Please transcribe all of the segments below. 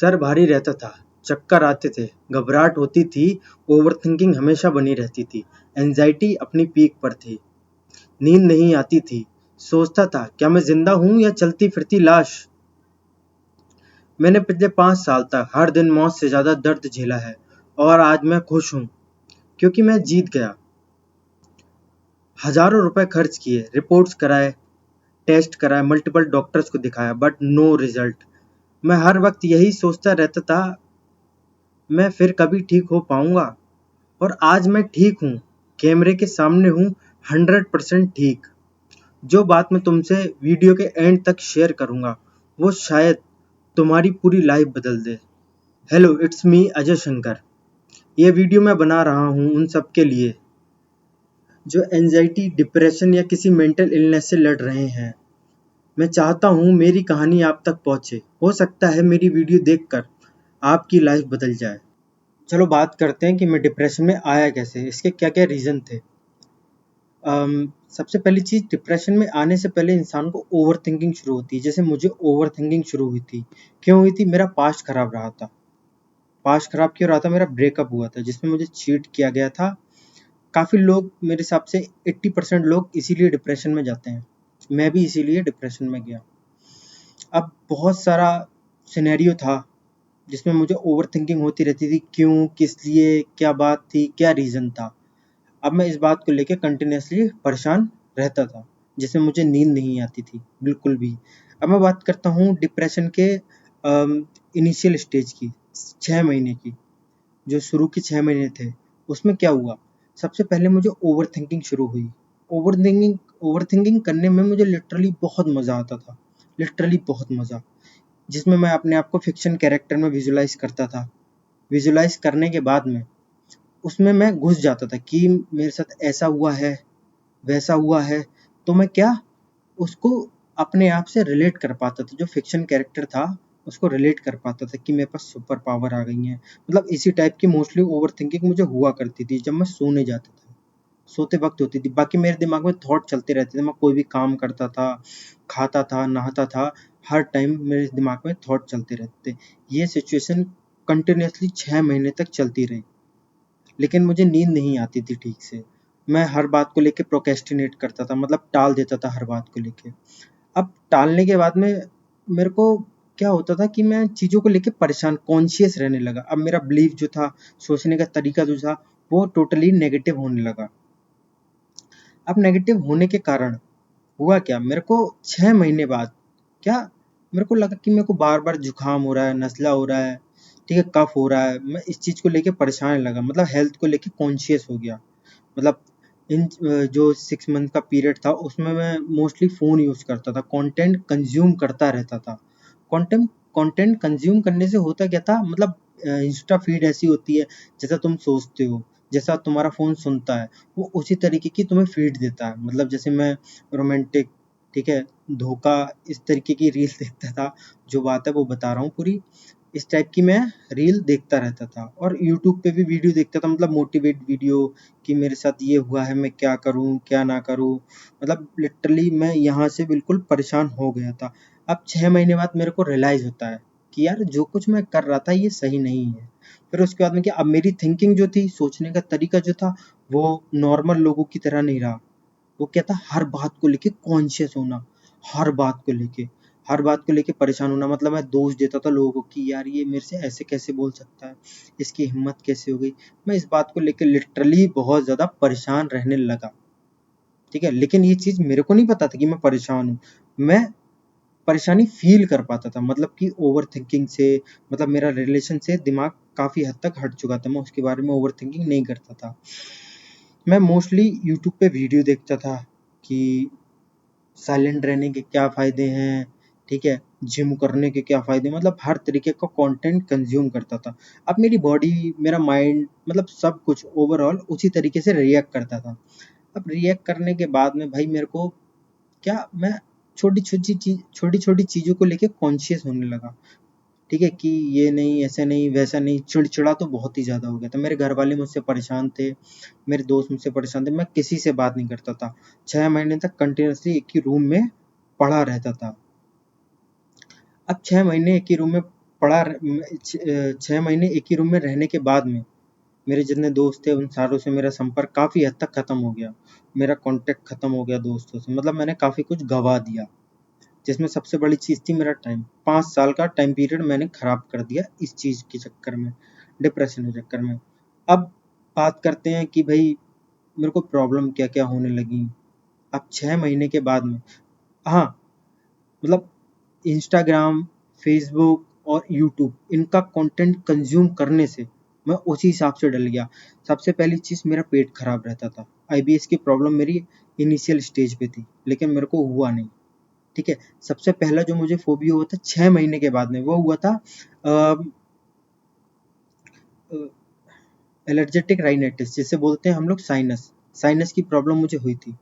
Sir भारी रहता था, चक्कर आते थे, घबराहट होती थी, ओवरथिंकिंग हमेशा बनी रहती थी, एंजाइटी अपनी पीक पर थी, नींद नहीं आती थी, सोचता था क्या मैं जिंदा हूँ या चलती फिरती लाश। मैंने पिछले 5 साल तक हर दिन मौत से ज्यादा दर्द झेला है और आज मैं खुश हूँ क्योंकि मैं जीत गया। हजारों रुपए खर्च किए, रिपोर्ट्स कराए, टेस्ट कराए, मल्टीपल डॉक्टर्स को दिखाया बट नो रिजल्ट। मैं हर वक्त यही सोचता रहता था, मैं फिर कभी ठीक हो पाऊंगा। और आज मैं ठीक हूँ, कैमरे के सामने हूँ, 100% ठीक। जो बात मैं तुमसे वीडियो के एंड तक शेयर करूंगा वो शायद तुम्हारी पूरी लाइफ बदल दे। Hello, it's me Ajay Shankar. ये वीडियो मैं बना रहा हूँ उन सब के लिए जो एंजाइटी, डिप्रेशन या किसी मेंटल इलनेस से लड़ रहे हैं। मैं चाहता हूँ मेरी कहानी आप तक पहुँचे। हो सकता है मेरी वीडियो देखकर आपकी लाइफ बदल जाए। चलो बात करते हैं कि मैं डिप्रेशन में आया कैसे, इसके क्या क्या रीज़न थे। सबसे पहली चीज़, डिप्रेशन में आने से पहले इंसान को ओवर थिंकिंग शुरू होती है। जैसे मुझे ओवर थिंकिंग शुरू हुई थी। क्यों हुई थी? मेरा पास्ट खराब रहा था। पास्ट खराब क्यों रहा था? मेरा ब्रेकअप हुआ था जिसमें मुझे चीट किया गया था। काफ़ी लोग, मेरे हिसाब से 80% लोग इसीलिए डिप्रेशन में जाते हैं। मैं भी इसीलिए डिप्रेशन में गया। अब बहुत सारा सिनेरियो था जिसमें मुझे ओवर थिंकिंग होती रहती थी, क्यों, किस लिए, क्या बात थी, क्या रीज़न था। अब मैं इस बात को लेके कंटिन्यूअसली परेशान रहता था, जिसमें मुझे नींद नहीं आती थी बिल्कुल भी। अब मैं बात करता हूँ डिप्रेशन के इनिशियल स्टेज की, 6 महीने की। जो शुरू के 6 महीने थे उसमें क्या हुआ? सबसे पहले मुझे ओवर थिंकिंग शुरू हुई। ओवर थिंकिंग करने में मुझे लिटरली बहुत मज़ा आता था, लिटरली बहुत मज़ा। जिसमें मैं अपने आप को फिक्शन कैरेक्टर में विजुलाइज करता था। विजुलाइज करने के बाद में उसमें मैं घुस जाता था कि मेरे साथ ऐसा हुआ है, वैसा हुआ है। तो मैं क्या, उसको अपने आप से रिलेट कर पाता था। जो फिक्शन कैरेक्टर था उसको रिलेट कर पाता था कि मेरे पास सुपर पावर आ गई है। मतलब इसी टाइप की मोस्टली ओवर थिंकिंग मुझे हुआ करती थी जब मैं सोने जाता था, सोते वक्त होती थी। बाकी मेरे दिमाग में थॉट चलते रहते थे। मैं कोई भी काम करता था, खाता था, नहाता था, हर टाइम मेरे दिमाग में थॉट चलते रहते थे। ये सिचुएशन कंटिन्यूअसली 6 महीने तक चलती रही, लेकिन मुझे नींद नहीं आती थी ठीक से। मैं हर बात को लेके प्रोक्रेस्टिनेट करता था, मतलब टाल देता था हर बात को लेके। अब टालने के बाद में मेरे को क्या होता था कि मैं चीज़ों को लेके परेशान, कॉन्शियस रहने लगा। अब मेरा बिलीफ जो था, सोचने का तरीका जो था, वो टोटली नेगेटिव होने लगा। अब नेगेटिव होने के कारण हुआ क्या, मेरे को 6 महीने बाद क्या, मेरे को लगा कि मेरे को बार बार जुकाम हो रहा है, नज़ला हो रहा है, ठीक है, कफ हो रहा है। मैं इस चीज़ को लेके परेशान लगा, मतलब हेल्थ को लेके कॉन्शियस हो गया। मतलब इन जो 6 मंथ का पीरियड था उसमें मैं मोस्टली फ़ोन यूज़ करता था, कंटेंट कंज्यूम करता रहता था। कंटेंट कंटेंट कंज्यूम करने से होता क्या था, मतलब इंस्टा फीड ऐसी होती है, जैसा तुम सोचते हो, जैसा तुम्हारा फ़ोन सुनता है, वो उसी तरीके की तुम्हें फीड देता है। मतलब जैसे मैं रोमांटिक, ठीक है, धोखा, इस तरीके की रील देखता था। जो बात है वो बता रहा हूँ पूरी। इस टाइप की मैं रील देखता रहता था और यूट्यूब पे भी वीडियो देखता था, मतलब मोटिवेट वीडियो कि मेरे साथ ये हुआ है, मैं क्या करूँ, क्या ना करूँ। मतलब लिटरली मैं यहाँ से बिल्कुल परेशान हो गया था। अब 6 महीने बाद मेरे को रियलाइज़ होता है कि यार जो कुछ मैं कर रहा था ये सही नहीं है। फिर उसके बाद में क्या, अब मेरी थिंकिंग जो थी, सोचने का तरीका जो था, वो नॉर्मल लोगों की तरह नहीं रहा। वो क्या था, हर बात को लेके कॉन्शियस होना, हर बात को लेके, हर बात को लेके परेशान होना। मतलब मैं दोष देता था लोगों को कि यार ये मेरे से ऐसे कैसे बोल सकता है, इसकी हिम्मत कैसे हो गई। मैं इस बात को लेके लिटरली बहुत ज़्यादा परेशान रहने लगा, ठीक है। लेकिन ये चीज़ मेरे को नहीं पता था कि मैं परेशान हूँ। मैं परेशानी फ़ील कर पाता था, मतलब कि ओवरथिंकिंग से, मतलब मेरा रिलेशन से दिमाग काफ़ी हद तक हट चुका था। मैं उसके बारे में ओवरथिंकिंग नहीं करता था। मैं मोस्टली यूट्यूब पे वीडियो देखता था कि साइलेंट रहने के क्या फ़ायदे हैं, ठीक है, जिम करने के क्या फ़ायदे, मतलब हर तरीके का कंटेंट कंज़्यूम करता था। अब मेरी बॉडी, मेरा माइंड, मतलब सब कुछ ओवरऑल उसी तरीके से रिएक्ट करता था। अब रिएक्ट करने के बाद में भाई मेरे को क्या, मैं छोटी-छोटी चीज़ों को लेके कॉन्शियस होने लगा, ठीक है, कि ये नहीं, ऐसा नहीं, वैसा नहीं। चिड़चिड़ा तो बहुत ही ज़्यादा हो गया था। मेरे घरवाले मुझसे परेशान थे, मेरे दोस्त मुझसे परेशान थे, मैं किसी से बात नहीं करता था। 6 महीने तक कंटिन्यूअसली एक ही रूम में पड़ा रहता था। अब 6 महीने एक ही रूम में पड़ा 6 महीने एक ही रूम में रहने के बाद में मेरे जितने दोस्त थे उन सारों से मेरा संपर्क काफ़ी हद तक ख़त्म हो गया। मेरा कॉन्टैक्ट ख़त्म हो गया दोस्तों से, मतलब मैंने काफ़ी कुछ गँवा दिया। जिसमें सबसे बड़ी चीज़ थी मेरा टाइम। 5 साल का टाइम पीरियड मैंने ख़राब कर दिया इस चीज़ के चक्कर में, डिप्रेशन के चक्कर में। अब बात करते हैं कि भई मेरे को प्रॉब्लम क्या-क्या होने लगी। अब 6 महीने के बाद में हाँ, मतलब इंस्टाग्राम, फ़ेसबुक और यूट्यूब इनका कंटेंट कंज़्यूम करने से मैं उसी हिसाब से डल गया। सबसे पहली चीज़ मेरा पेट खराब रहता था। आईबीएस की प्रॉब्लम मेरी इनिशियल स्टेज पे थी, लेकिन मेरे को हुआ नहीं, ठीक है? सबसे पहला जो मुझे फ़ोबिया हुआ था 6 महीने के बाद में, वो हुआ था अ अ, एलर्जेटिक राइनाइटिस जिसे बोलते हैं हम लोग साइनस। साइनस की प्रॉब्लम मुझे हुई थी।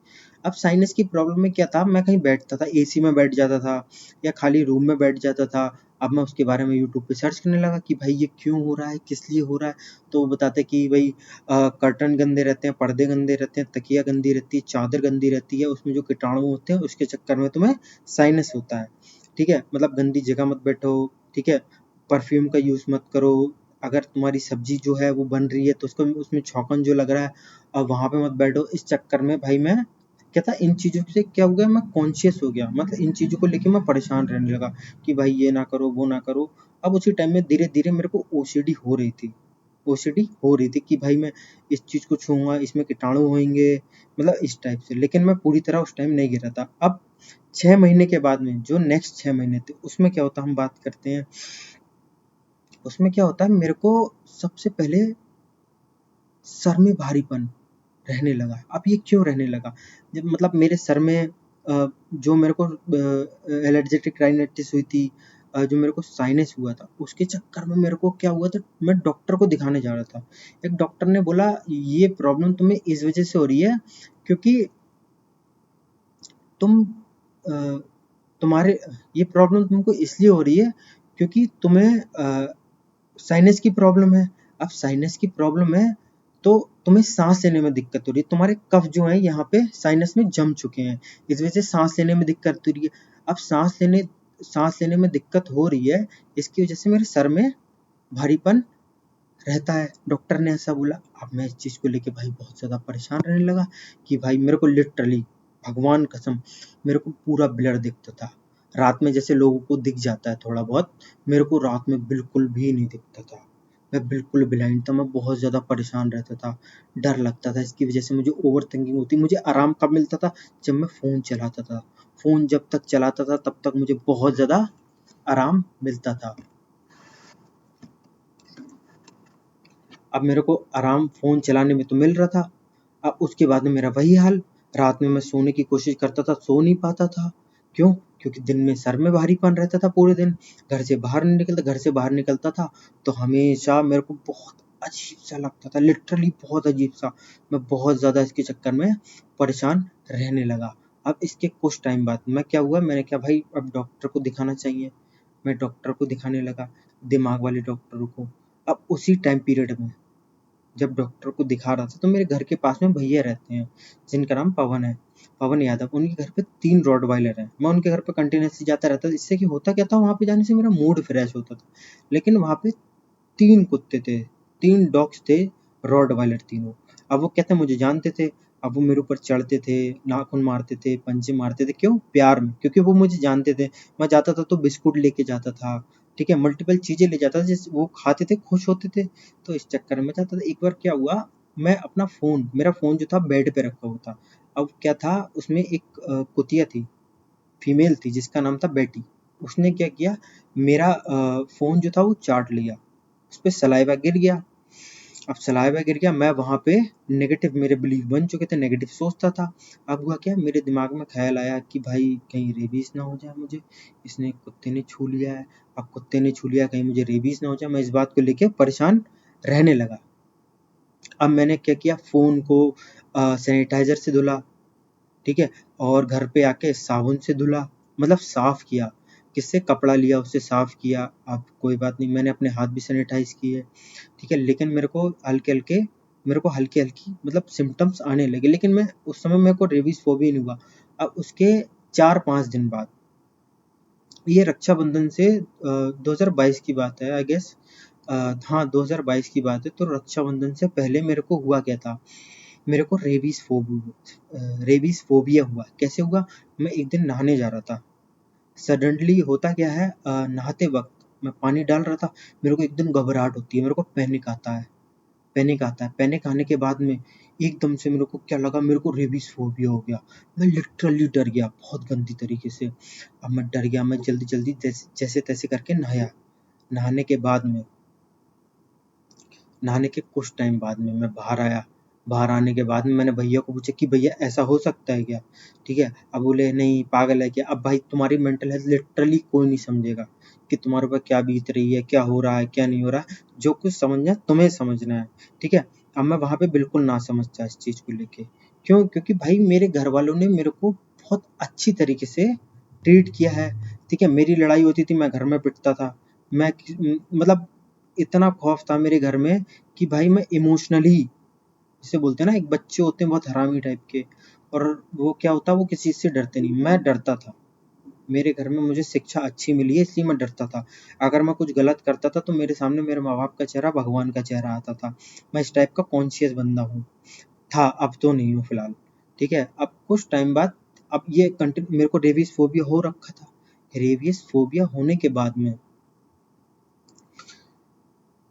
अब साइनस की प्रॉब्लम में क्या था, मैं कहीं बैठता था, एसी में बैठ जाता था या खाली रूम में बैठ जाता था। अब मैं उसके बारे में यूट्यूब पे सर्च करने लगा कि भाई ये क्यों हो रहा है, किस लिए हो रहा है? तो वो बताते कि भई कर्टन गंदे रहते हैं, पर्दे गंदे रहते हैं, तकिया गंदी रहती है, चादर गंदी रहती है, उसमें जो कीटाणु होते हैं उसके चक्कर में तुम्हें साइनस होता है, ठीक है? मतलब गंदी जगह मत बैठो, ठीक है? परफ्यूम का यूज़ मत करो। अगर तुम्हारी सब्जी जो है वो बन रही है तो उसको उसमें छौंकन जो लग रहा है वहाँ पे मत बैठो। इस चक्कर में भाई मैं क्या था, इन चीज़ों से क्या हो गया, मैं कॉन्शियस हो गया, मतलब इन चीज़ों को लेके मैं परेशान रहने लगा कि भाई ये ना करो, वो ना करो। अब उसी टाइम में धीरे-धीरे मेरे को ओसीडी हो रही थी। ओसीडी हो रही थी कि भाई मैं इस चीज़ को छूऊँगा, इसमें कीटाणु होंगे, मतलब इस टाइप से। लेकिन मैं पूरी तरह उस टाइम नहीं गिरा था। अब 6 महीने के बाद में जो नेक्स्ट 6 महीने थे उसमें क्या होता है, हम बात करते हैं। उसमें क्या होता है, मेरे को सबसे पहले सर में भारीपन रहने लगा। अब ये क्यों रहने लगा? जब मतलब मेरे सर में जो मेरे को एलर्जेटिक राइनाइटिस हुई थी, जो मेरे को साइनस हुआ था, उसके चक्कर में मेरे को क्या हुआ था, मैं डॉक्टर को दिखाने जा रहा था। एक डॉक्टर ने बोला ये प्रॉब्लम तुम्हें इस वज़ह से हो रही है क्योंकि तुम अ, तुम्हारे ये प्रॉब्लम तुमको इसलिए हो रही है क्योंकि तुम्हें साइनस की प्रॉब्लम है। अब साइनस की प्रॉब्लम है तो तुम्हें सांस लेने में दिक्कत हो रही है, तुम्हारे कफ जो है यहाँ पे साइनस में जम चुके हैं, इस वजह से सांस लेने में दिक्कत हो रही है। अब सांस लेने में दिक्कत हो रही है, इसकी वजह से मेरे सर में भारीपन रहता है, डॉक्टर ने ऐसा बोला। अब मैं इस चीज़ को लेके भाई बहुत ज़्यादा परेशान रहने लगा कि भाई मेरे को लिटरली भगवान कसम मेरे को पूरा ब्लर दिखता था। रात में जैसे लोगों को दिख जाता है थोड़ा बहुत, मेरे को रात में बिल्कुल भी नहीं दिखता था। मैं बिल्कुल ब्लाइंड था, मैं बहुत ज़्यादा परेशान रहता था, डर लगता था। इसकी वजह से मुझे ओवरथिंकिंग होती। मुझे आराम कब मिलता था? जब मैं फ़ोन चलाता था। फ़ोन जब तक चलाता था तब तक मुझे बहुत ज़्यादा आराम मिलता था। अब मेरे को आराम फ़ोन चलाने में तो मिल रहा था, अब उसके बाद में मेरा वही हाल, रात में मैं सोने की कोशिश करता था, सो नहीं पाता था। क्यों? क्योंकि दिन में सर में भारीपन रहता था पूरे दिन, घर से बाहर निकलता था तो हमेशा मेरे को बहुत अजीब-सा लगता था, लिटरली बहुत अजीब-सा। मैं बहुत ज़्यादा इसके चक्कर में परेशान रहने लगा। अब इसके कुछ टाइम बाद मैं क्या हुआ, मैंने कहा भाई अब डॉक्टर को दिखाना चाहिए। मैं डॉक्टर को दिखाने लगा, दिमाग वाले डॉक्टर को। अब उसी टाइम पीरियड में जब डॉक्टर को दिखा रहा था तो मेरे घर के पास में भैया रहते हैं जिनका नाम पवन है, पवन यादव। उनके घर पे 3 रॉटवाइलर हैं। मैं उनके घर पे कंटिन्यूअसली जाता रहता था। इससे कि होता क्या था, वहाँ पे जाने से मेरा मूड फ्रेश होता था। लेकिन वहाँ पे 3 कुत्ते थे, 3 डॉग्स थे, रॉटवाइलर तीनों। अब वो कहते मुझे जानते थे, अब वो मेरे ऊपर चढ़ते थे, नाखून मारते थे, पंजे मारते थे। क्यों? प्यार में, क्योंकि वो मुझे जानते थे। मैं जाता था तो बिस्कुट लेके जाता था, ठीक है? मल्टीपल चीज़ें ले जाता था जिस वो खाते थे, खुश होते थे। तो इस चक्कर में जाता था। एक बार क्या हुआ, मैं अपना फ़ोन मेरा फ़ोन जो था बेड पे रखा हुआ था। अब क्या था, उसमें एक कुतिया थी, फीमेल थी जिसका नाम था बेटी। उसने क्या किया, मेरा फ़ोन जो था वो चाट लिया। उसपे सलाइवा गिर गया। अब सलाइवा गिर गया, मैं वहाँ पे नेगेटिव मेरे बिलीव बन चुके थे, नेगेटिव सोचता था। अब हुआ क्या, मेरे दिमाग में ख़्याल आया कि भाई कहीं रेबीज़ ना हो जाए मुझे, इसने कुत्ते ने छू लिया है। अब कुत्ते ने छू लिया, कहीं मुझे रेबीज़ ना हो जाए। मैं इस बात को लेके परेशान रहने लगा। अब मैंने क्या किया, फ़ोन को सैनिटाइज़र से धुला, ठीक है? और घर पे आके साबुन से धुला, मतलब साफ़ किया। किससे? कपड़ा लिया उससे साफ़ किया। अब कोई बात नहीं, मैंने अपने हाथ भी सैनिटाइज़ किए, ठीक है? लेकिन मेरे को हल्की-हल्की मतलब सिम्पटम्स आने लगे, लेकिन मैं उस समय मेरे को रेबीज़ फ़ोबिया नहीं हुआ। अब उसके 4-5 दिन बाद ये रक्षाबंधन से 2022 की बात है आई गेस। हाँ 2022 की बात है। तो रक्षाबंधन से पहले मेरे को हुआ क्या था, मेरे को रेबीज फोबिया हुआ। कैसे हुआ, मैं एक दिन नहाने जा रहा था, सडनली होता क्या है, नहाते वक्त मैं पानी डाल रहा था, मेरे को एकदम घबराहट होती है, मेरे को पैनिक आता है। पैनिक आने के बाद में एकदम से मेरे को क्या लगा, मेरे को रेबीज फोबिया हो गया। मैं लिटरली डर गया बहुत गंदी तरीके से। अब मैं डर गया, मैं जल्दी जल्दी जैसे तैसे करके नहाया। नहाने के बाद में नहाने के कुछ टाइम बाद में मैं बाहर आया। बाहर आने के बाद में मैंने भैया को पूछा कि भैया ऐसा हो सकता है क्या, ठीक है। अब बोले नहीं पागल है क्या। अब भाई तुम्हारी मेंटल हेल्थ लिटरली कोई नहीं समझेगा कि तुम्हारे ऊपर क्या बीत रही है, क्या हो रहा है, क्या नहीं हो रहा है। जो कुछ समझना है तुम्हें समझना है, ठीक है। अब मैं वहां पे बिल्कुल ना समझता इस चीज को लेके। क्यों, क्योंकि भाई मेरे घर वालों ने मेरे को बहुत अच्छी तरीके से ट्रीट किया है, ठीक है। मेरी लड़ाई होती थी मैं घर में पिटता था। मैं मतलब इतना खौफ था मेरे घर में कि भाई मैं इमोशनली, जिसे बोलते हैं ना एक बच्चे होते हैं बहुत हरामी टाइप के, और वो क्या होता है वो किसी चीज से डरते नहीं, मैं डरता था। मेरे घर में मुझे शिक्षा अच्छी मिली है इसलिए मैं डरता था। अगर मैं कुछ गलत करता था तो मेरे सामने मेरे माँ बाप का चेहरा, भगवान का चेहरा आता था। मैं इस टाइप का कॉन्शियस बंदा हूँ, था। अब तो नहीं हूँ फिलहाल, ठीक है। अब कुछ टाइम बाद, अब ये कंटिन्यू, मेरे को रेबीज फोबिया हो रखा था। रेबीज फोबिया होने के बाद में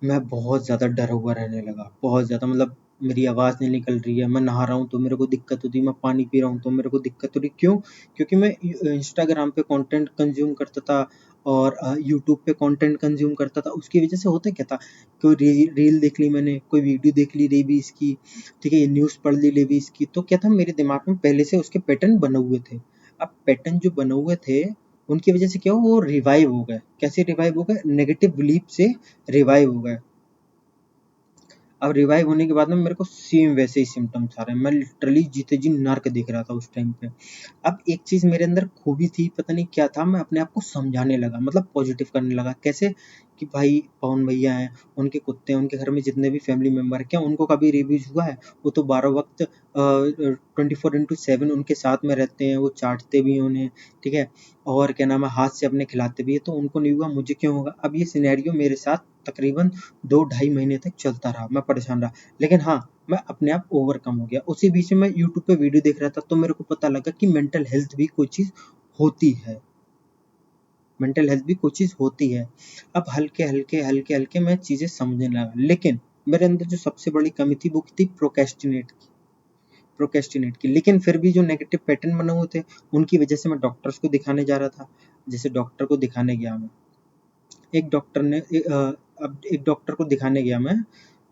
मैं बहुत ज़्यादा डरा हुआ रहने लगा, बहुत ज़्यादा। मतलब मेरी आवाज़ नहीं निकल रही है, मैं नहा रहा हूँ तो मेरे को दिक्कत होती है, मैं पानी पी रहा हूँ तो मेरे को दिक्कत हो रही है। क्यों? क्योंकि मैं इंस्टाग्राम पे कंटेंट कंज्यूम करता था और यूट्यूब पे कंटेंट कंज्यूम करता था। उसकी वजह से होता क्या था, कोई रील देख ली मैंने, कोई वीडियो देख ली रेबीज की, ठीक है, ये न्यूज़ पढ़ ली रेबीज की, तो क्या था मेरे दिमाग में पहले से उसके पैटर्न बने हुए थे। अब पैटर्न जो बने हुए थे उनकी वजह से क्या हुआ, वो रिवाइव हो गए। कैसे रिवाइव हो गए, नेगेटिव बिलीफ से रिवाइव हो गए। अब रिवाइव होने के बाद में मेरे को सेम वैसे ही सिम्टम्स आ रहे हैं। मैं लिटरली जीते जी नर्क देख रहा था उस टाइम पे। अब एक चीज मेरे अंदर खूबी थी, पता नहीं क्या था, मैं अपने आप को समझाने लगा, मतलब पॉजिटिव करने लगा। कैसे कि भाई पवन भैया हैं, उनके कुत्ते हैं, उनके घर में जितने भी फैमिली मेंबर हैं, क्या उनको कभी रेबीज हुआ है? वो तो 12 वक्त 24/7 उनके साथ में रहते हैं, वो चाटते भी हैं उन्हें, ठीक है। और क्या नाम है, हाथ से अपने खिलाते भी है, तो उनको नहीं हुआ, मुझे क्यों होगा। अब ये सिनेरियो मेरे साथ तकरीबन 2 ढाई महीने तक चलता रहा, मैं परेशान रहा। लेकिन हाँ, मैं अपने आप ओवरकम हो गया। उसी बीच में मैं यूट्यूब पे वीडियो देख रहा था तो मेरे को पता लगा कि मेंटल हेल्थ भी कोई चीज़ होती है। मेंटल हेल्थ भी कोई चीज़ होती है। अब हल्के हल्के मैं चीज़ें समझने लगा। लेकिन मेरे अंदर जो सबसे बड़ी कमी थी वो थी प्रोकेस्टिनेट की। लेकिन फिर भी जो नेगेटिव पैटर्न बने हुए थे उनकी वजह से मैं डॉक्टर्स को दिखाने जा रहा था। जैसे डॉक्टर को दिखाने गया मैं, एक डॉक्टर ने अब एक डॉक्टर को दिखाने गया मैं।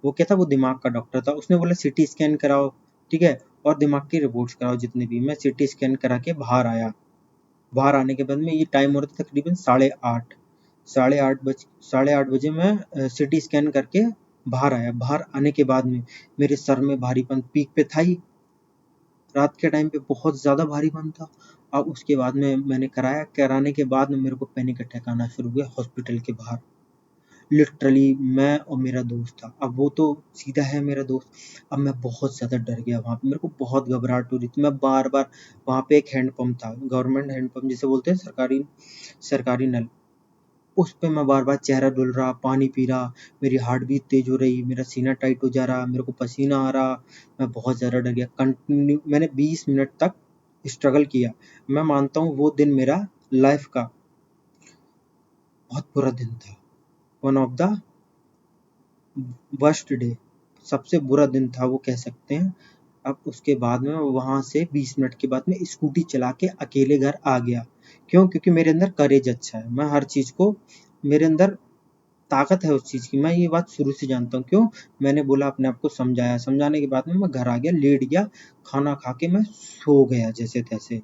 वो क्या था, वो दिमाग का डॉक्टर था। उसने बोला सीटी स्कैन कराओ, ठीक है, और दिमाग की रिपोर्ट्स कराओ जितनी भी। मैं सीटी स्कैन करा के बाहर आया। बाहर आने के बाद में ये टाइम हो रहा था तकरीबन 8:30। 8:30 बजे मैं सीटी स्कैन करके बाहर आया। बाहर आने के बाद में मेरे सर में भारीपन पीक पे था ही, रात के टाइम पे बहुत ज़्यादा भारीपन था। अब उसके बाद में मैंने कराया, कराने के बाद में मेरे को पैनिक अटैक आना शुरू हुआ हॉस्पिटल के बाहर। लिटरली मैं और मेरा दोस्त था। अब वो तो सीधा है मेरा दोस्त। अब मैं बहुत ज़्यादा डर गया वहाँ पे, मेरे को बहुत घबराहट हो रही थी। मैं बार-बार, वहाँ पे एक हैंडपंप था, गवर्नमेंट हैंडपंप जिसे बोलते हैं, सरकारी सरकारी नल। उस पे मैं बार-बार चेहरा धुल रहा, पानी पी रहा, मेरी हार्ट बीट तेज़ हो रही, मेरा सीना टाइट हो जा रहा, मेरे को पसीना आ रहा। मैं बहुत ज़्यादा डर गया। कंटिन्यू मैंने 20 मिनट तक स्ट्रगल किया। मैं मानता हूँ वो दिन मेरा लाइफ़ का बहुत बुरा दिन था। One of the worst day, सबसे बुरा दिन था वो कह सकते हैं। अब उसके बाद में वहाँ से 20 मिनट के बाद में स्कूटी चला के अकेले घर आ गया। क्यों? क्योंकि मेरे अंदर करेज अच्छा है। मैं हर चीज़ को, मेरे अंदर ताकत है उस चीज़ की। मैं ये बात शुरू से जानता हूँ। क्यों? मैंने बोला, अपने आप को समझाया। समझाने के बाद में मैं घर आ गया, लेट गया, खाना खा के मैं सो गया जैसे-तैसे।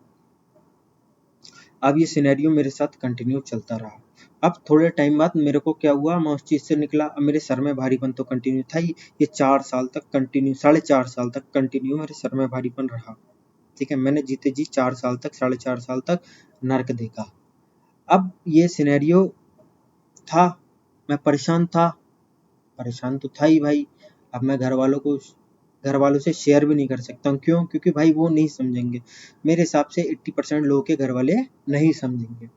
अब ये सिनेरियो मेरे साथ कंटिन्यू चलता रहा। अब थोड़े टाइम बाद मेरे को क्या हुआ, मैं उस चीज़ से निकला। अब मेरे सर में भारीपन तो कंटिन्यू था ही। ये 4 साल तक कंटिन्यू, 4.5 साल तक कंटिन्यू मेरे सर में भारीपन रहा। ठीक है, मैंने जीते जी 4 साल तक, 4.5 साल तक नर्क देखा। अब ये सिनेरियो था, मैं परेशान था, परेशान तो था ही भाई। अब मैं घर वालों से शेयर भी नहीं कर सकता हूँ। क्यों? क्योंकि भाई वो नहीं समझेंगे। मेरे हिसाब से 80% लोगों के घर वाले नहीं समझेंगे।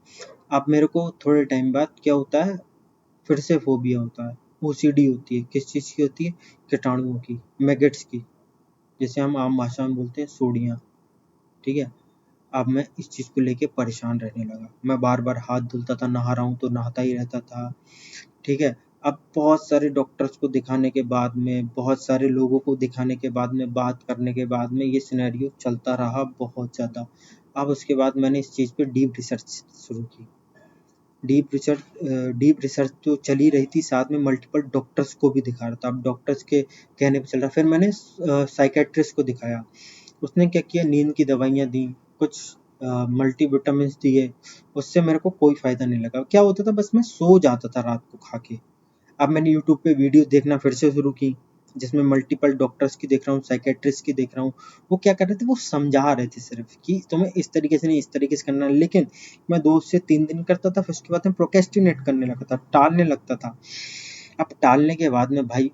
अब मेरे को थोड़े टाइम बाद क्या होता है, फिर से फोबिया होता है, ओसीडी होती है। किस चीज़ की होती है? कीटाणुओं की, मैगेट्स की, जैसे हम आम भाषा में बोलते हैं सोडियाँ। ठीक है, अब मैं इस चीज़ को लेके परेशान रहने लगा। मैं बार बार हाथ धुलता था, नहा रहा हूँ तो नहाता ही रहता था। ठीक है, अब बहुत सारे डॉक्टर्स को दिखाने के बाद में, बहुत सारे लोगों को दिखाने के बाद में, बात करने के बाद में, ये सिनेरियो चलता रहा बहुत ज़्यादा। अब उसके बाद मैंने इस चीज़ पे डीप रिसर्च शुरू की। डीप रिसर्च तो चल ही रही थी, साथ में मल्टीपल डॉक्टर्स को भी दिखा रहा था। अब डॉक्टर्स के कहने पे चल रहा, फिर मैंने साइकेट्रिस्ट को दिखाया। उसने क्या किया, नींद की दवाइयाँ दी, कुछ मल्टीविटामिन दिए, उससे मेरे को कोई फ़ायदा नहीं लगा। क्या होता था, बस मैं सो जाता था रात को खा के। अब मैंने यूट्यूब पे वीडियो देखना फिर से शुरू की, जिसमें मल्टीपल डॉक्टर्स की देख रहा हूँ, साइकेट्रिस्ट की देख रहा हूँ। वो क्या कर रहे थे, वो समझा रहे थे सिर्फ कि तुम्हें इस तरीके से नहीं, इस तरीके से करना है। लेकिन मैं 2 से 3 दिन करता था, फिर उसके बाद मैं प्रोकेस्टिनेट करने लगता था, टालने लगता था। अब टालने के बाद में भाई,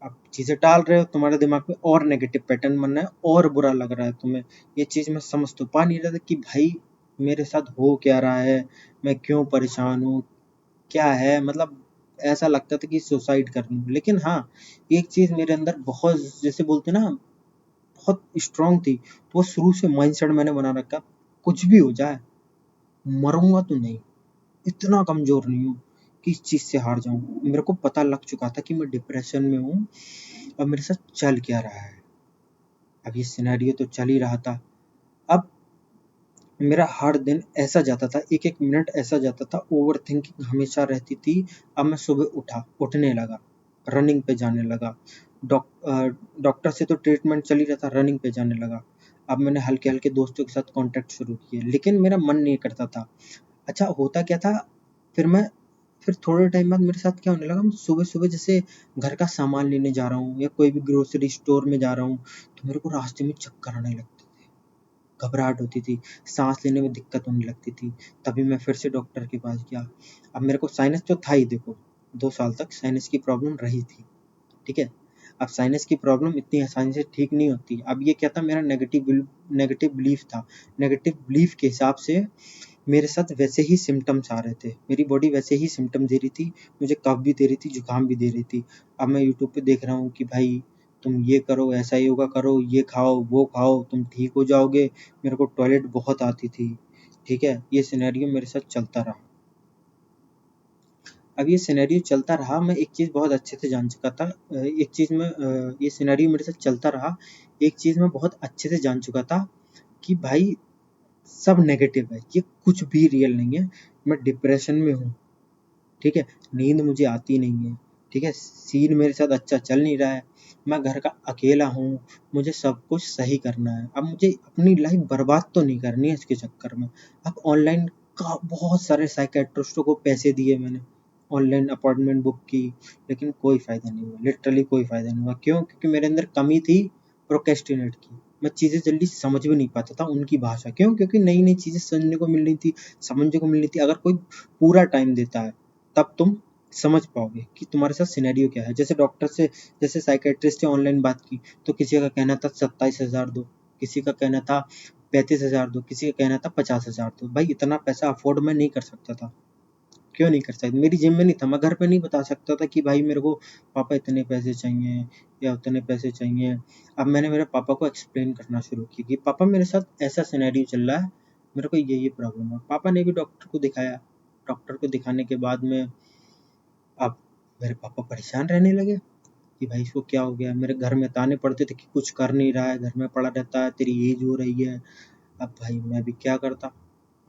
आप चीज़ें टाल रहे हो, तुम्हारे दिमाग में और नेगेटिव पैटर्न बन रहा है, और बुरा लग रहा है तुम्हें। ये चीज़ मैं समझ तो पा नहीं रहा था कि भाई मेरे साथ हो क्या रहा है, मैं क्यों परेशान हूँ, क्या है, मतलब ऐसा लगता था कि सुसाइड कर लूँ। लेकिन हाँ, एक चीज़ मेरे अंदर बहुत, जैसे बोलते हैं ना, बहुत स्ट्रांग थी। तो वो शुरू से माइंडसेट मैंने बना रखा, कुछ भी हो जाए, मरूंगा तो नहीं, इतना कमजोर नहीं हूँ कि इस चीज़ से हार जाऊं। मेरे को पता लग चुका था कि मैं डिप्रेशन में हूँ और मेरे साथ चल क्या रहा है। अब ये सिनेरियो तो चल ही रहा था। अब मेरा हर दिन ऐसा जाता था, एक एक मिनट ऐसा जाता था, ओवर थिंकिंग हमेशा रहती थी। अब मैं सुबह उठने लगा, रनिंग पे जाने लगा। डॉक्टर से तो ट्रीटमेंट चल ही रहा था, रनिंग पे जाने लगा। अब मैंने हल्के हल्के दोस्तों के साथ कांटेक्ट शुरू किए, लेकिन मेरा मन नहीं करता था। अच्छा होता क्या था, फिर मैं फिर थोड़े टाइम बाद मेरे साथ क्या होने लगा, मैं सुबह सुबह जैसे घर का सामान लेने जा रहा हूँ या कोई भी ग्रोसरी स्टोर में जा रहा हूँ, तो मेरे को रास्ते में चक्कर आने लगते, घबराहट होती थी, सांस लेने में दिक्कत होने लगती थी। तभी मैं फिर से डॉक्टर के पास गया। अब मेरे को साइनस तो था ही, देखो 2 साल तक साइनस की प्रॉब्लम रही थी। ठीक है, अब साइनस की प्रॉब्लम इतनी आसानी से ठीक नहीं होती। अब ये क्या था, मेरा नेगेटिव बिलीफ था। नेगेटिव बिलीफ के हिसाब से मेरे साथ वैसे ही सिम्टम्स आ रहे थे, मेरी बॉडी वैसे ही सिम्टम दे रही थी, मुझे कफ भी दे रही थी, जुकाम भी दे रही थी। अब मैं यूट्यूब पे देख रहा हूँ कि भाई तुम ये करो, ऐसा योगा करो, ये खाओ, वो खाओ, तुम ठीक हो जाओगे। मेरे को टॉयलेट बहुत आती थी। ठीक है, ये सिनेरियो मेरे साथ चलता रहा। अब ये सिनेरियो चलता रहा, मैं एक चीज़ बहुत अच्छे से जान चुका था। एक चीज़ में ये सिनेरियो मेरे साथ चलता रहा, एक चीज़ मैं बहुत अच्छे से जान चुका था कि भाई सब नेगेटिव है, ये कुछ भी रियल नहीं है। मैं डिप्रेशन में हूँ। ठीक है, नींद मुझे आती नहीं है। ठीक है, सीन मेरे साथ अच्छा चल नहीं रहा है, मैं घर का अकेला हूँ, मुझे सब कुछ सही करना है। अब मुझे अपनी लाइफ बर्बाद तो नहीं करनी है इसके चक्कर में। अब ऑनलाइन का बहुत सारे साइकेट्रिस्टों को पैसे दिए मैंने, ऑनलाइन अपॉइंटमेंट बुक की, लेकिन कोई फ़ायदा नहीं हुआ, लिटरली कोई फ़ायदा नहीं हुआ। क्यों? क्योंकि मेरे अंदर कमी थी प्रोक्रेस्टिनेट की। मैं चीज़ें जल्दी समझ भी नहीं पाता था उनकी भाषा। क्यों? क्योंकि नई-नई चीज़ें सुनने को मिल रही थी, समझने को मिल रही थी। अगर कोई पूरा टाइम देता है, तब तुम समझ पाओगे कि तुम्हारे साथ सिनेरियो क्या है। जैसे डॉक्टर से, जैसे साइकेट्रिस्ट से ऑनलाइन बात की, तो किसी का कहना था 27,000 दो, किसी का कहना था 35,000 दो, किसी का कहना था 50,000 दो। भाई इतना पैसा अफोर्ड मैं नहीं कर सकता था। क्यों नहीं कर सकता? मेरी जेब में नहीं था, मैं घर पे नहीं बता सकता था कि भाई मेरे को पापा इतने पैसे चाहिए या उतने पैसे चाहिए। अब मैंने मेरे पापा को एक्सप्लेन करना शुरू किया कि पापा मेरे साथ ऐसा सिनेरियो चल रहा है, मेरे को ये प्रॉब्लम है। पापा ने भी डॉक्टर को दिखाया। डॉक्टर को दिखाने के बाद में अब मेरे पापा परेशान रहने लगे कि भाई इसको क्या हो गया। मेरे घर में ताने पड़ते थे कि कुछ कर नहीं रहा है, घर में पड़ा रहता है, तेरी एज हो रही है। अब भाई मैं भी क्या करता,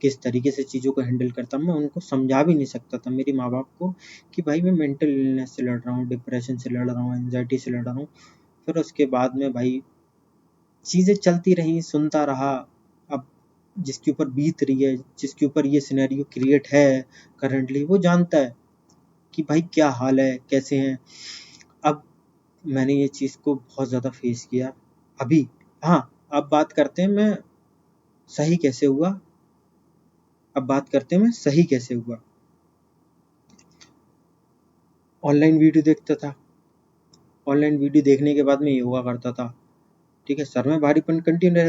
किस तरीके से चीज़ों को हैंडल करता। मैं उनको समझा भी नहीं सकता था, मेरे माँ बाप को, कि भाई मैं मेंटल इलनेस से लड़ रहा हूँ, डिप्रेशन से लड़ रहा हूँ, एंजाइटी से लड़ रहा हूँ। फिर उसके बाद में भाई चीज़ें चलती रहीं, सुनता रहा। अब जिसके ऊपर बीत रही है, जिसके ऊपर ये सिनेरियो क्रिएट है करंटली, वो जानता है कि भाई क्या हाल है, कैसे हैं। अब मैंने ये चीज़ को बहुत ज़्यादा फेस किया अभी। हाँ, अब बात करते हैं मैं सही कैसे हुआ। अब बात करते हैं मैं सही कैसे हुआ। ऑनलाइन वीडियो देखता था, ऑनलाइन वीडियो देखने के बाद मैं योगा करता था। ठीक है, सर में भारीपन कंटिन्यू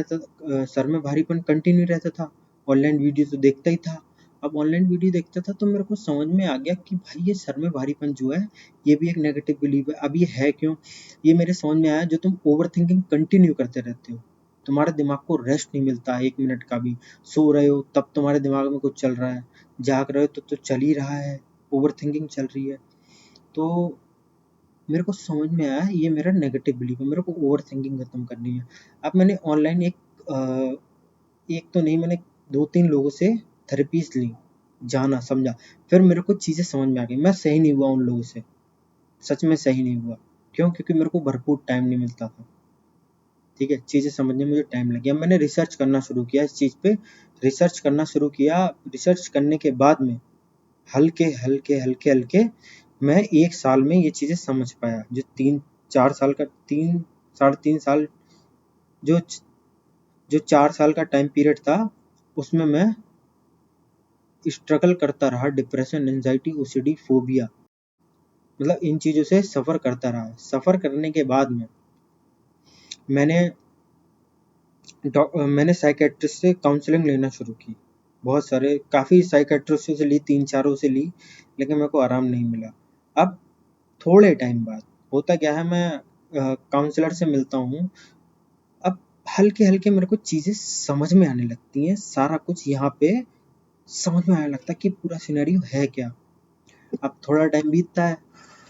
रहता था। ऑनलाइन वीडियो तो देखता ही था, अब ऑनलाइन वीडियो देखता था तो मेरे को समझ में आ गया कि भाई ये सर में भारीपन जो है ये भी एक नेगेटिव बिलीव है। अब ये है क्यों? ये मेरे समझ में आया, जो तुम ओवर थिंकिंग कंटिन्यू करते रहते हो, तुम्हारे दिमाग को रेस्ट नहीं मिलता है 1 मिनट का भी। सो रहे हो तब तुम्हारे दिमाग में कुछ चल रहा है, जाग रहे हो तो चल ही रहा है, ओवर थिंकिंग चल रही है। तो मेरे को समझ में आया ये मेरा नेगेटिव बिलीव है, मेरे को ओवर थिंकिंग खत्म करनी है। अब मैंने ऑनलाइन एक तो नहीं, मैंने 2-3 लोगों से थेरेपीज ली, जाना समझा, फिर मेरे को चीज़ें समझ में आ गई। मैं सही नहीं हुआ उन लोगों से, सच में सही नहीं हुआ। क्यों? क्योंकि मेरे को भरपूर टाइम नहीं मिलता था। ठीक है, चीज़ें समझने में मुझे टाइम लग गया। मैंने रिसर्च करना शुरू किया इस चीज़ पे, रिसर्च करना शुरू किया। रिसर्च करने के बाद में हल्के हल्के हल्के हल्के मैं 1 साल में ये चीज़ें समझ पाया। जो 3-4 साल का 3 साढ़े 3 साल, जो 4 साल का टाइम पीरियड था, उसमें मैं स्ट्रगल करता रहा। डिप्रेशन, एंजाइटी, ओसीडी, फोबिया, मतलब इन चीज़ों से सफ़र करता रहा। सफ़र करने के बाद में मैंने मैंने साइकियाट्रिस्ट से काउंसलिंग लेना शुरू की। बहुत सारे काफ़ी साइकियाट्रिस्टों से ली, 3-4 से ली, लेकिन मेरे को आराम नहीं मिला। अब थोड़े टाइम बाद होता क्या है, मैं काउंसलर से मिलता हूँ। अब हल्के-हल्के मेरे को चीज़ें समझ में आने लगती हैं। सारा कुछ यहाँ पे समझ में आने लगता है कि पूरा सिनेरियो है क्या। अब थोड़ा टाइम बीतता है,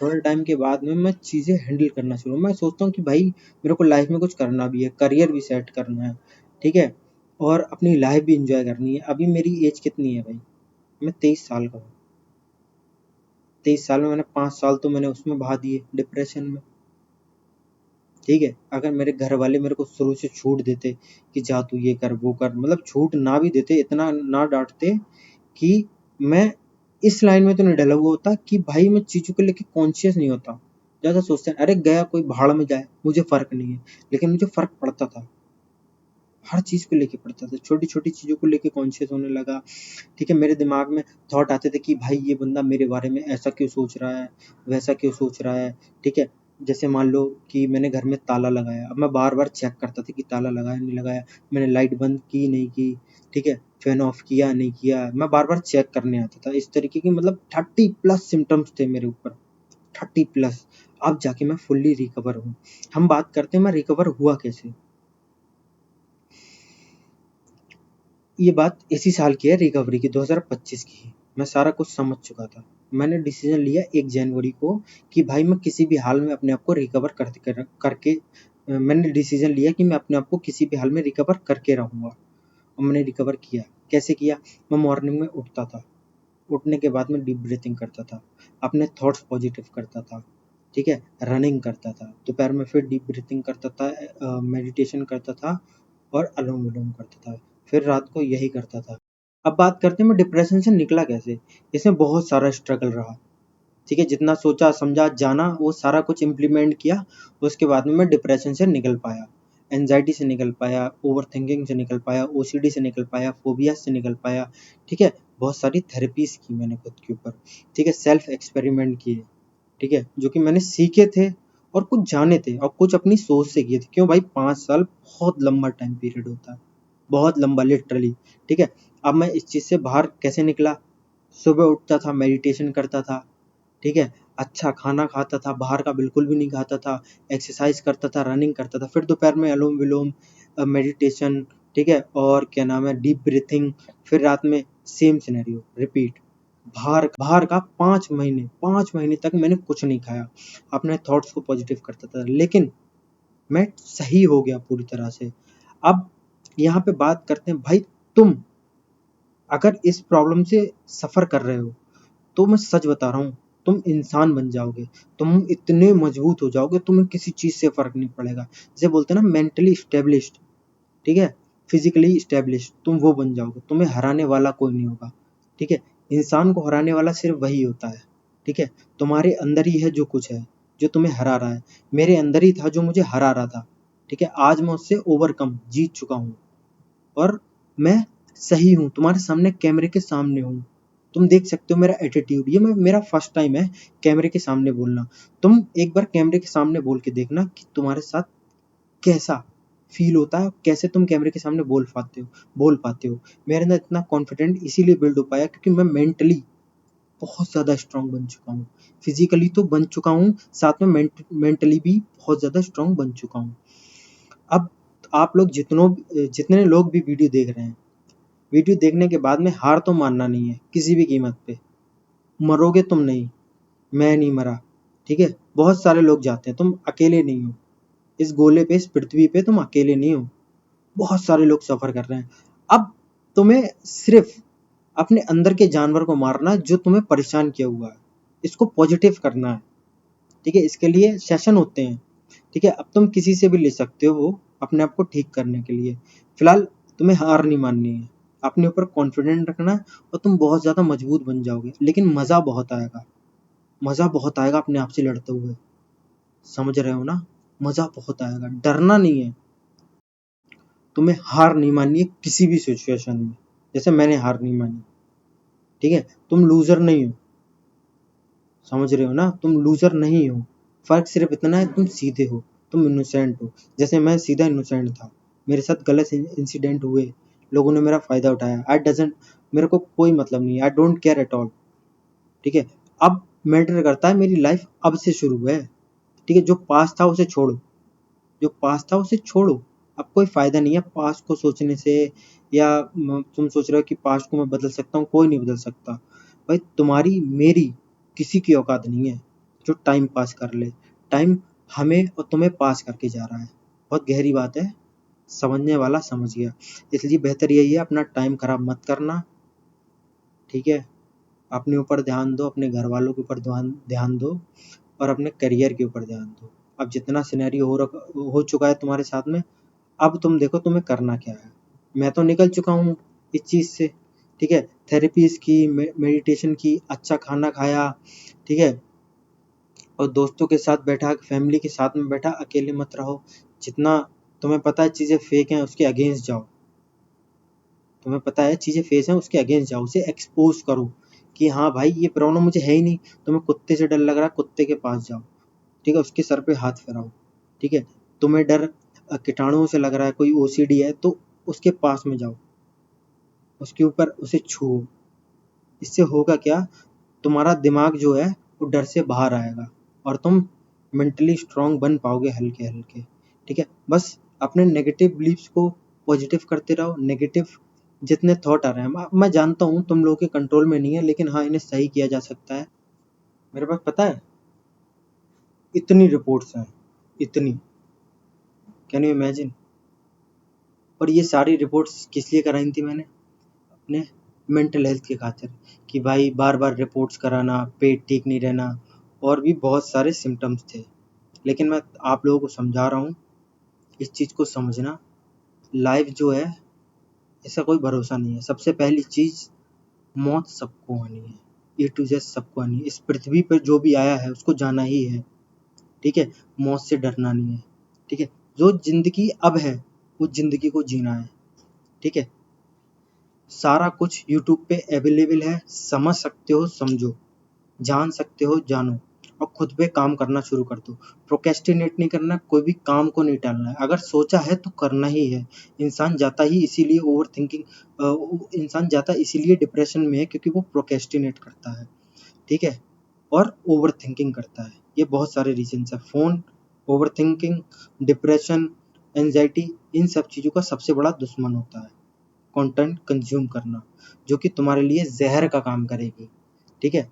थोड़े टाइम के बाद में मैं चीज़ें हैंडल करना शुरू, मैं सोचता हूँ कि भाई मेरे को लाइफ में कुछ करना भी है, करियर भी सेट करना है, ठीक है? और अपनी लाइफ भी एंजॉय करनी है। अभी मेरी एज कितनी है भाई? मैं 23 साल का हूँ। 23 साल में मैंने 5 साल तो मैंने उसमें बहा दिए, डिप्रेशन में। ठीक है, अगर मेरे घर वाले मेरे को शुरू से छूट देते कि जा तू ये कर वो कर, मतलब छूट ना भी देते, इतना ना डांटते कि मैं इस लाइन में तो नहीं डला हुआ होता कि भाई मैं चीज़ों को लेके कॉन्शियस नहीं होता। ज़्यादा सोचते हैं अरे गया कोई भाड़ में जाए, मुझे फ़र्क नहीं है। लेकिन मुझे फ़र्क पड़ता था, हर चीज़ को लेके पड़ता था, छोटी-छोटी चीज़ों को लेके कॉन्शियस होने लगा। ठीक है, मेरे दिमाग में थॉट आते थे कि भाई ये बंदा मेरे बारे में ऐसा क्यों सोच रहा है, वैसा क्यों सोच रहा है, ठीक है? जैसे मान लो कि मैंने घर में ताला लगाया, अब मैं बार-बार चेक करता था कि ताला लगाया, नहीं लगाया, मैंने लाइट बंद की, नहीं की, ठीक है? फ़ैन ऑफ किया, नहीं किया, मैं बार-बार चेक करने आता था। इस तरीके की मतलब 30 प्लस सिम्पटम्स थे मेरे ऊपर, 30 प्लस। अब जाके मैं फुल्ली रिकवर हूँ। हम बात करते हैं मैं रिकवर हुआ कैसे? ये बात इसी साल की है, रिकवरी की, 2025 की है। मैं सारा कुछ समझ चुका था। मैंने डिसीजन लिया 1 जनवरी को कि भाई मैं किसी भी हाल में अपने आप को रिकवर करके मैंने डिसीजन लिया कि मैं अपने आप को किसी भी हाल में रिकवर करके रहूँगा। और मैंने रिकवर किया। कैसे किया? मैं मॉर्निंग में उठता था। उठने के बाद में डीप ब्रीथिंग करता था। अपने थॉट्स पॉजिटिव करता था। ठीक है? रनिंग करता था। दोपहर में फिर डीप ब्रीथिंग करता था, मेडिटेशन करता था और अनुलोम-विलोम करता था। फिर रात को यही करता था। अब बात करते हैं मैं डिप्रेशन से निकला कैसे? इसमें बहुत सारा स्ट्रगल रहा। ठीक है? जितना सोचा, समझा, जाना, वो सारा कुछ इम्प्लीमेंट किया। उसके बाद में मैं डिप्रेशन से निकल पाया। एंग्ज़ायटी से निकल पाया, ओवरथिंकिंग से निकल पाया, ओसीडी से निकल पाया, फोबिया से निकल पाया। ठीक है? बहुत सारी थेरेपीज़ की मैंने खुद के ऊपर। ठीक है? सेल्फ एक्सपेरिमेंट किए। ठीक है? जो कि मैंने सीखे थे और कुछ जाने थे और कुछ अपनी सोच से किए थे। क्यों भाई? 5 साल बहुत लंबा टाइम पीरियड होता है। बहुत लंबा लिटरली। ठीक है? अब मैं इस चीज़ से बाहर कैसे निकला? सुबह उठता था, मेडिटेशन करता था। ठीक है? अच्छा खाना खाता था, बाहर का बिल्कुल भी नहीं खाता था, एक्सरसाइज़ करता था, रनिंग करता था, फिर दोपहर में अनुलोम-विलोम, मेडिटेशन, ठीक है? और क्या नाम है, डीप ब्रीथिंग, फिर रात में सेम सिनेरियो रिपीट। बाहर का 5 महीने तक मैंने कुछ नहीं खाया, अपने थॉट्स को पॉजिटिव करता था, लेकिन मैं सही हो गया पूरी तरह से। अब यहाँ पे बात करते हैं भाई, तुम अगर इस प्रॉब्लम से सफ़र कर रहे हो, तो मैं सच बता रहा हूँ, तुम इंसान बन जाओगे। तुम इतने मजबूत हो जाओगे, तुम्हें किसी चीज़ से फ़र्क नहीं पड़ेगा। जैसे बोलते हैं ना, मेंटली स्टेबलिश्ड, ठीक है? फिज़िकली स्टेबलिश्ड, तुम वो बन जाओगे। तुम्हें हराने वाला कोई नहीं होगा, ठीक है? इंसान को हराने वाला सिर्फ़ वही होता है, ठीक है? तुम्हारे अंदर ही है जो कुछ है, जो तुम्हें हरा रहा है। मेरे अंदर ही था जो मुझे हरा रहा था, ठीक है? आज मैं उससे ओवरकम जीत चुका हूँ और मैं सही हूँ, तुम्हारे सामने कैमरे के सामने हूँ। तुम देख सकते हो मेरा एटीट्यूड, ये मेरा फर्स्ट टाइम है कैमरे के सामने बोलना। तुम एक बार कैमरे के सामने बोल के देखना कि तुम्हारे साथ कैसा फील होता है, कैसे तुम कैमरे के सामने बोल पाते हो। मेरे अंदर इतना कॉन्फिडेंट इसीलिए बिल्ड हो पाया क्योंकि मैं मेंटली बहुत ज़्यादा स्ट्रांग बन चुका हूँ। फिजिकली तो बन चुका हूँ, साथ में मेंटली भी बहुत ज़्यादा स्ट्रांग बन चुका हूँ। अब आप लोग जितने लोग भी वीडियो देख रहे हैं, वीडियो देखने के बाद में हार तो मानना नहीं है किसी भी कीमत पे। मरोगे तुम नहीं, मैं नहीं मरा, ठीक है? बहुत सारे लोग जाते हैं, तुम अकेले नहीं हो। इस गोले पे, इस पृथ्वी पे तुम अकेले नहीं हो। बहुत सारे लोग सफ़र कर रहे हैं। अब तुम्हें सिर्फ अपने अंदर के जानवर को मारना है जो तुम्हें परेशान किया हुआ है। इसको पॉजिटिव करना है, ठीक है? इसके लिए सेशन होते हैं, ठीक है? अब तुम किसी से भी ले सकते हो अपने आप को ठीक करने के लिए। फिलहाल तुम्हें हार नहीं माननी है, अपने ऊपर कॉन्फिडेंट रखना है और तुम बहुत ज़्यादा मजबूत बन जाओगे। लेकिन मज़ा बहुत आएगा अपने आप से लड़ते हुए। समझ रहे हो ना? मज़ा बहुत आएगा, डरना नहीं है। तुम्हें हार नहीं माननी है किसी भी सिचुएशन में, जैसे मैंने हार नहीं मानी, ठीक है? तुम लूज़र नहीं हो, समझ रहे हो ना? तुम लूज़र नहीं हो। फ़र्क सिर्फ इतना है, तुम सीधे हो, तुम इनोसेंट हो। जैसे मैं सीधा इनोसेंट था, मेरे साथ गलत इंसिडेंट हुए, लोगों ने मेरा फ़ायदा उठाया। मेरे को कोई मतलब नहीं है, I don't care at all, ठीक है? अब मैटर करता है मेरी लाइफ अब से शुरू है, ठीक है? जो पास्ट था उसे छोड़ो, जो पास्ट था उसे छोड़ो। अब कोई फ़ायदा नहीं है पास्ट को सोचने से, या तुम सोच रहे हो कि पास्ट को मैं बदल सकता हूँ, कोई नहीं बदल सकता। भाई तुम्हारी मेरी किसी की औकात नहीं है जो टाइम पास कर ले। टाइम हमें और तुम्हें पास करके जा रहा है। बहुत गहरी बात है, समझने वाला समझ गया। इसलिए बेहतर यही है, अपना टाइम खराब मत करना, ठीक है? अपने ऊपर ध्यान दो, अपने घर वालों के ऊपर ध्यान दो और अपने करियर के ऊपर ध्यान दो। अब जितना सिनेरियो हो चुका है तुम्हारे साथ में, अब तुम देखो तुम्हें करना क्या है। मैं तो निकल चुका हूँ इस चीज़ से, ठीक है? थेरेपीज़ की, मेडिटेशन की, अच्छा खाना खाया, ठीक है? और दोस्तों के साथ बैठा, फैमिली के साथ में बैठा, अकेले मत रहो। जितना तुम्हें पता है चीज़ें फेक हैं, उसके अगेंस्ट जाओ। तुम्हें पता है चीज़ें फेक हैं, उसके अगेंस्ट जाओ, उसे एक्सपोज करो कि हाँ भाई ये प्रॉब्लम मुझे है ही नहीं। तुम्हें कुत्ते से डर लग रहा है, कुत्ते के पास जाओ, ठीक है? उसके सर पे हाथ फिराओ, ठीक है? तुम्हें डर कीटाणुओं से लग रहा है, कोई ओसीडी है, तो उसके पास में जाओ, उसके ऊपर उसे छुओ। इससे होगा क्या, तुम्हारा दिमाग जो है वो डर से बाहर आएगा और तुम मेंटली स्ट्रांग बन पाओगे हल्के हल्के, ठीक है? बस अपने नेगेटिव बिलीव्स को पॉजिटिव करते रहो। नेगेटिव जितने थॉट आ रहे हैं, मैं जानता हूँ तुम लोगों के कंट्रोल में नहीं है, लेकिन हाँ इन्हें सही किया जा सकता है। मेरे पास पता है इतनी रिपोर्ट्स हैं, इतनी, कैन यू इमेजिन? और ये सारी रिपोर्ट्स किस लिए कराई थी मैंने? अपने मेंटल हेल्थ की खातिर, कि भाई बार बार रिपोर्ट्स कराना, पेट ठीक नहीं रहना, और भी बहुत सारे सिम्टम्स थे। लेकिन मैं आप लोगों को समझा रहा हूँ, इस चीज़ को समझना। लाइफ जो है इसका कोई भरोसा नहीं है। सबसे पहली चीज़, मौत सबको आनी है, ए टू जेड सबको आनी है। इस पृथ्वी पर जो भी आया है उसको जाना ही है, ठीक है? मौत से डरना नहीं है, ठीक है? जो जिंदगी अब है उस जिंदगी को जीना है, ठीक है? सारा कुछ यूट्यूब पे अवेलेबल है, समझ सकते हो समझो, जान सकते हो जानो, और खुद पे काम करना शुरू कर दो। प्रोक्रेस्टिनेट नहीं करना, कोई भी काम को नहीं टालना है। अगर सोचा है तो करना ही है। इंसान जाता ही इसीलिए ओवर थिंकिंग, इंसान जाता इसीलिए डिप्रेशन में है क्योंकि वो प्रोक्रेस्टिनेट करता है, ठीक है? और ओवर थिंकिंग करता है। ये बहुत सारे रीजंस है। Phone, overthinking, depression, anxiety, इन सब चीज़ों का सबसे बड़ा दुश्मन होता है कंटेंट कंज्यूम करना, जो कि तुम्हारे लिए जहर का काम करेगी, ठीक है?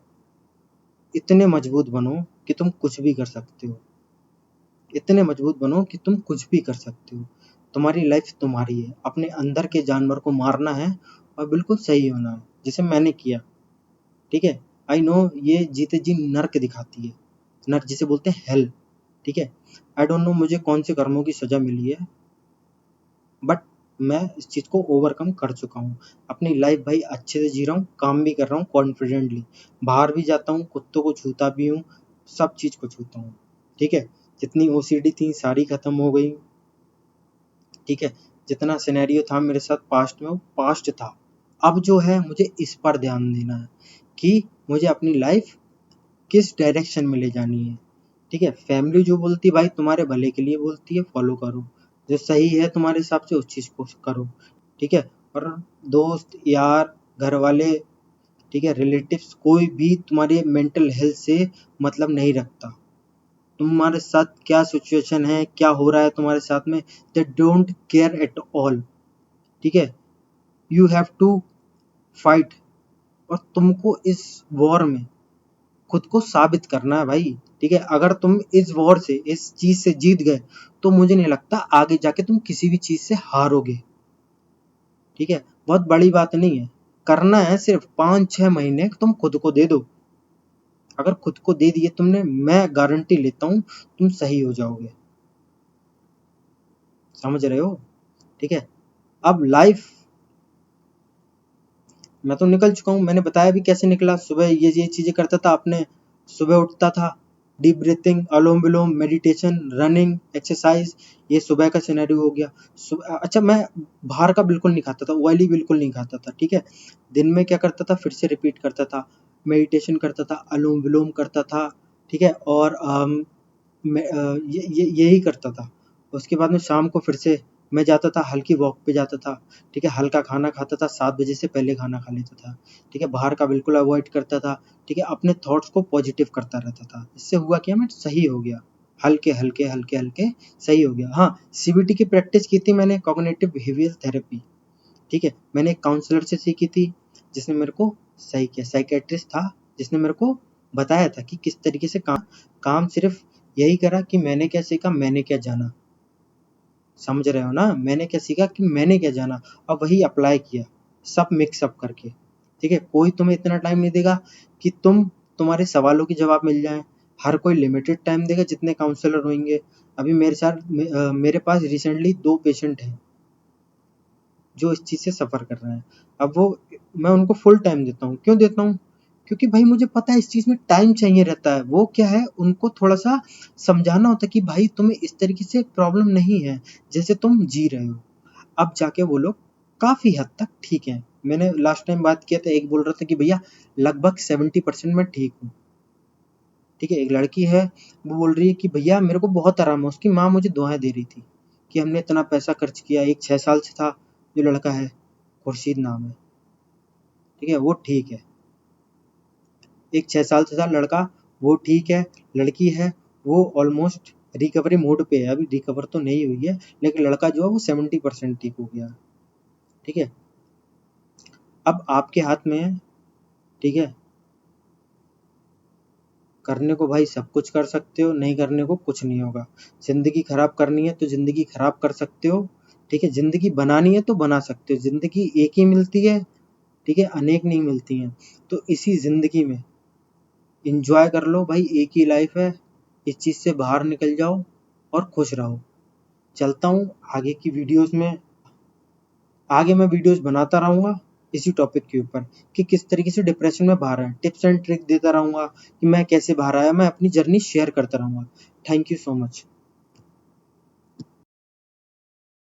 इतने मजबूत बनो कि तुम कुछ भी कर सकते हो। इतने मजबूत बनो कि तुम कुछ भी कर सकते हो। तुम्हारी लाइफ तुम्हारी है। अपने अंदर के जानवर को मारना है और बिल्कुल सही होना है, जैसे मैंने किया, ठीक है? आई नो ये जीते जी नर्क दिखाती है, नर्क जिसे बोलते हैं हेल, ठीक है? आई डोंट नो मुझे कौन से कर्मों की सज़ा मिली है, बट मैं इस चीज़ को ओवरकम कर चुका हूँ। अपनी लाइफ भाई अच्छे से जी रहा हूँ, काम भी कर रहा हूँ कॉन्फिडेंटली, बाहर भी जाता हूँ, कुत्तों को छूता भी हूँ, सब चीज़ को छूता हूँ, ठीक है? जितनी ओसीडी थी सारी खत्म हो गई, ठीक है? जितना सिनेरियो था मेरे साथ पास्ट में वो पास्ट था। अब जो है मुझे इस पर ध्यान देना है कि मुझे अपनी लाइफ किस डायरेक्शन में ले जानी है, ठीक है? फैमिली जो बोलती है भाई तुम्हारे भले के लिए बोलती है, फॉलो करो। जो सही है तुम्हारे हिसाब से उस चीज़ को करो, ठीक है। और दोस्त यार, घर वाले, ठीक है, रिलेटिव्स, कोई भी तुम्हारे मेंटल हेल्थ से मतलब नहीं रखता। तुम्हारे साथ क्या सिचुएशन है, क्या हो रहा है तुम्हारे साथ में, they don't care at all, ठीक है। यू हैव टू फाइट, और तुमको इस वॉर में खुद को साबित करना है भाई, ठीक है। अगर तुम इस वॉर से, इस चीज से जीत गए, तो मुझे नहीं लगता आगे जाके तुम किसी भी चीज से हारोगे, ठीक है। बहुत बड़ी बात नहीं है, करना है सिर्फ 5-6 महीने तुम खुद को दे दो। अगर खुद को दे दिए तुमने, मैं गारंटी लेता हूँ तुम सही हो जाओगे, समझ रहे हो, ठीक है। अब लाइफ, मैं तो निकल चुका हूँ, मैंने बताया भी कैसे निकला। सुबह ये चीजें करता था अपने, सुबह उठता था, डीप ब्रीथिंग, अलोम विलोम, मेडिटेशन, रनिंग, एक्सरसाइज, ये सुबह का सिनेरियो हो गया। अच्छा, मैं बाहर का बिल्कुल नहीं खाता था, ऑयली बिल्कुल नहीं खाता था, ठीक है। दिन में क्या करता था, फिर से रिपीट करता था, मेडिटेशन करता था, अलोम विलोम करता था, ठीक है। और यही करता था। उसके बाद में शाम को फिर से मैं जाता था, हल्की वॉक पे जाता था, ठीक है। हल्का खाना खाता था, 7 बजे से पहले खाना खा लेता था, ठीक है। बाहर का बिल्कुल अवॉइड करता था, ठीक है। अपने थॉट्स को पॉजिटिव करता रहता था। इससे हुआ क्या, मैं सही हो गया, हल्के हल्के हल्के हल्के सही हो गया। हाँ, सीबीटी की प्रैक्टिस की थी मैंने, कॉग्निटिव बिहेवियर थेरेपी, ठीक है। मैंने एक काउंसलर से सीखी थी, जिसने मेरे को सही किया, साइकेट्रिस्ट था, जिसने मेरे को बताया था कि किस तरीके से काम सिर्फ यही करा कि मैंने क्या सीखा, मैंने क्या जाना, समझ रहे हो ना। मैंने क्या सीखा कि मैंने क्या जाना, और वही अप्लाई किया, सब मिक्स अप करके, ठीक है। कोई तुम्हें इतना टाइम नहीं देगा कि तुम्हारे सवालों के जवाब मिल जाएं। हर कोई लिमिटेड टाइम देगा, जितने काउंसलर होंगे। अभी मेरे साथ मेरे पास रिसेंटली 2 पेशेंट हैं जो इस चीज़ से सफ़र कर रहे हैं। अब वो, मैं उनको फुल टाइम देता हूँ। क्यों देता हूँ? क्योंकि भाई मुझे पता है इस चीज़ में टाइम चाहिए रहता है। वो क्या है, उनको थोड़ा-सा समझाना होता है कि भाई तुम्हें इस तरीके से प्रॉब्लम नहीं है, जैसे तुम जी रहे हो। अब जाके वो लोग काफ़ी हद तक ठीक हैं। मैंने लास्ट टाइम बात किया था, एक बोल रहा था कि भैया लगभग 70% मैं ठीक हूँ। ठीक है, एक लड़की है, वो बोल रही है कि भैया मेरे को बहुत आराम है। उसकी माँ मुझे दुआएँ दे रही थी कि हमने इतना पैसा खर्च किया। एक 6 साल से था, जो लड़का है, खुर्शीद नाम है, ठीक है, वो ठीक है। एक 6 साल से था लड़का, वो ठीक है। लड़की है, वो ऑलमोस्ट रिकवरी मोड पे है, अभी रिकवर तो नहीं हुई है, लेकिन लड़का जो है वो 70% ठीक हो गया, ठीक है। अब आपके हाथ में है, ठीक है। करने को भाई सब कुछ कर सकते हो, नहीं करने को कुछ नहीं होगा। ज़िंदगी खराब करनी है तो ज़िंदगी खराब कर सकते हो, ठीक है। ज़िंदगी बनानी है तो बना सकते हो। ज़िंदगी एक ही मिलती है, ठीक है, अनेक नहीं मिलती हैं। तो इसी ज़िंदगी में एन्जॉय कर लो भाई, एक ही लाइफ है। इस चीज़ से बाहर निकल जाओ और खुश रहो। चलता हूँ आगे की वीडियोज़ में, आगे मैं वीडियोज़ बनाता रहूँगा इसी टॉपिक के ऊपर, कि किस तरीके से डिप्रेशन में बाहर आए। टिप्स एंड ट्रिक देता रहूँगा कि मैं कैसे बाहर आया, मैं अपनी जर्नी शेयर करता रहूँगा। Thank you so much.